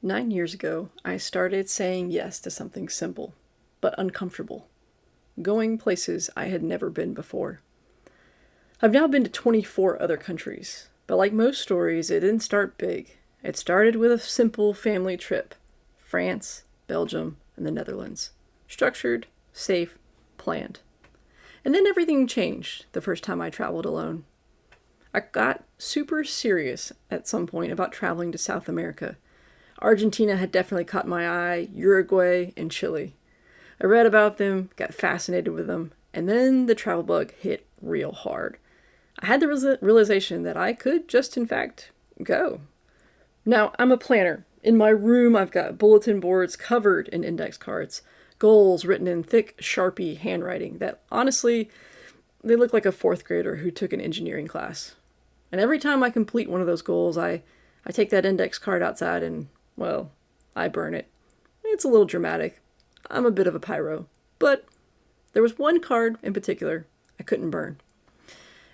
9 years ago, I started saying yes to something simple, but uncomfortable, going places I had never been before. I've now been to 24 other countries, but like most stories, it didn't start big. It started with a simple family trip: France, Belgium, and the Netherlands. Structured, safe, planned. And then everything changed the first time I traveled alone. I got super serious at some point about traveling to South America. Argentina had definitely caught my eye, Uruguay, and Chile. I read about them, got fascinated with them, and then the travel bug hit real hard. I had the realization that I could just, in fact, go. Now, I'm a planner. In my room, I've got bulletin boards covered in index cards, goals written in thick Sharpie handwriting that, honestly, they look like a fourth grader who took an engineering class. And every time I complete one of those goals, I take that index card outside and, well, I burn it. It's a little dramatic. I'm a bit of a pyro. But there was one card in particular I couldn't burn.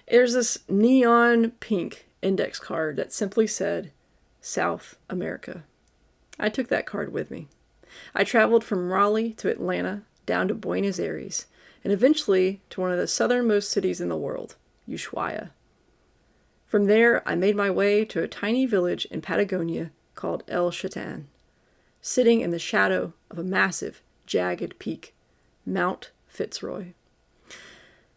There's this neon pink index card that simply said, South America. I took that card with me. I traveled from Raleigh to Atlanta, down to Buenos Aires, and eventually to one of the southernmost cities in the world, Ushuaia. From there, I made my way to a tiny village in Patagonia called El Chatan, sitting in the shadow of a massive, jagged peak, Mount Fitz Roy.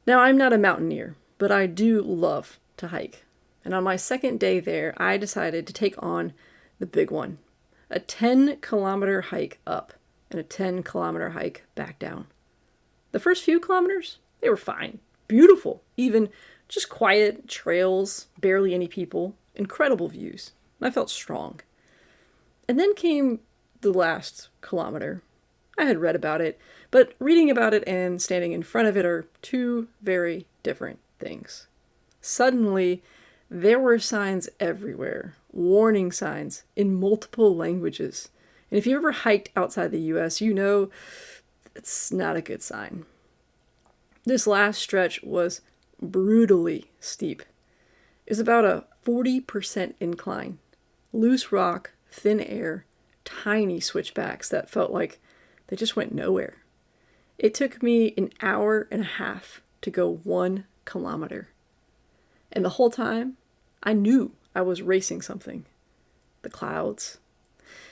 Now, I'm not a mountaineer, but I do love to hike. And on my second day there, I decided to take on the big one, a 10-kilometer hike up and a 10-kilometer hike back down. The first few kilometers, they were fine, beautiful, even just quiet trails, barely any people, incredible views. I felt strong. And then came the last kilometer. I had read about it, but reading about it and standing in front of it are two very different things. Suddenly, there were signs everywhere, warning signs in multiple languages. And if you ever hiked outside the US, you know it's not a good sign. This last stretch was brutally steep. It was about a 40% incline. Loose rock, thin air, tiny switchbacks that felt like they just went nowhere. It took me an hour and a half to go 1 kilometer. And the whole time, I knew I was racing something. The clouds.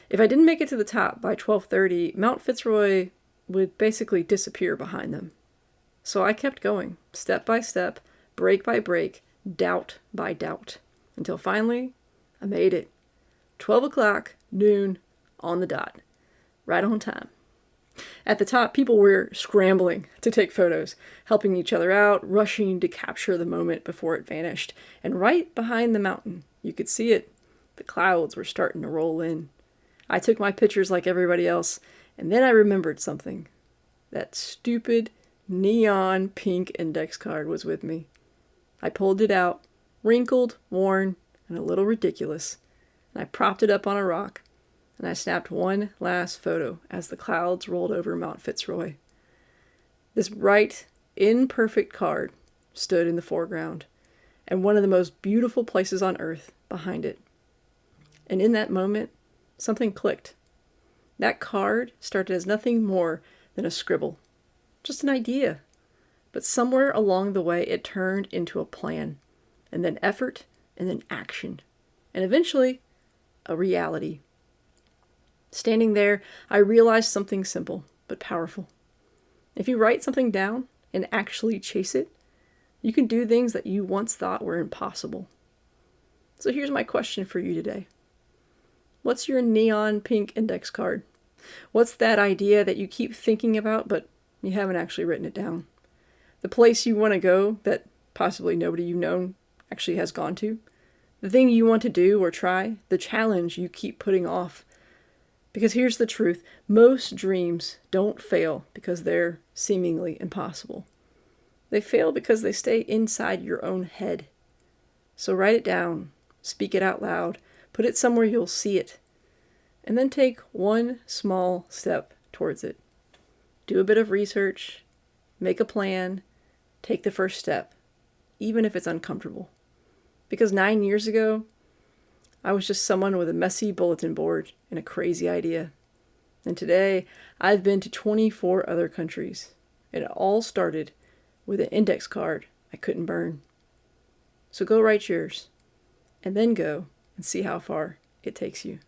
If I didn't make it to the top by 12:30, Mount Fitz Roy would basically disappear behind them. So I kept going, step by step, break by break, doubt by doubt, until finally, I made it. 12 o'clock, noon, on the dot. Right on time. At the top, people were scrambling to take photos, helping each other out, rushing to capture the moment before it vanished. And right behind the mountain, you could see it. The clouds were starting to roll in. I took my pictures like everybody else, and then I remembered something. That stupid neon pink index card was with me. I pulled it out, wrinkled, worn, and a little ridiculous, and I propped it up on a rock. And I snapped one last photo as the clouds rolled over Mount Fitz Roy. This bright, imperfect card stood in the foreground, and one of the most beautiful places on earth behind it. And in that moment, something clicked. That card started as nothing more than a scribble, just an idea. But somewhere along the way, it turned into a plan, and then effort, and then action, and eventually, a reality. Standing there, I realized something simple, but powerful. If you write something down and actually chase it, you can do things that you once thought were impossible. So here's my question for you today. What's your neon pink index card? What's that idea that you keep thinking about, but you haven't actually written it down? The place you want to go that possibly nobody you've known actually has gone to? The thing you want to do or try? The challenge you keep putting off? Because here's the truth, most dreams don't fail because they're seemingly impossible. They fail because they stay inside your own head. So write it down, speak it out loud, put it somewhere you'll see it, and then take one small step towards it. Do a bit of research, make a plan, take the first step, even if it's uncomfortable. Because 9 years ago, I was just someone with a messy bulletin board and a crazy idea. And today, I've been to 24 other countries. And it all started with an index card I couldn't burn. So go write yours, and then go and see how far it takes you.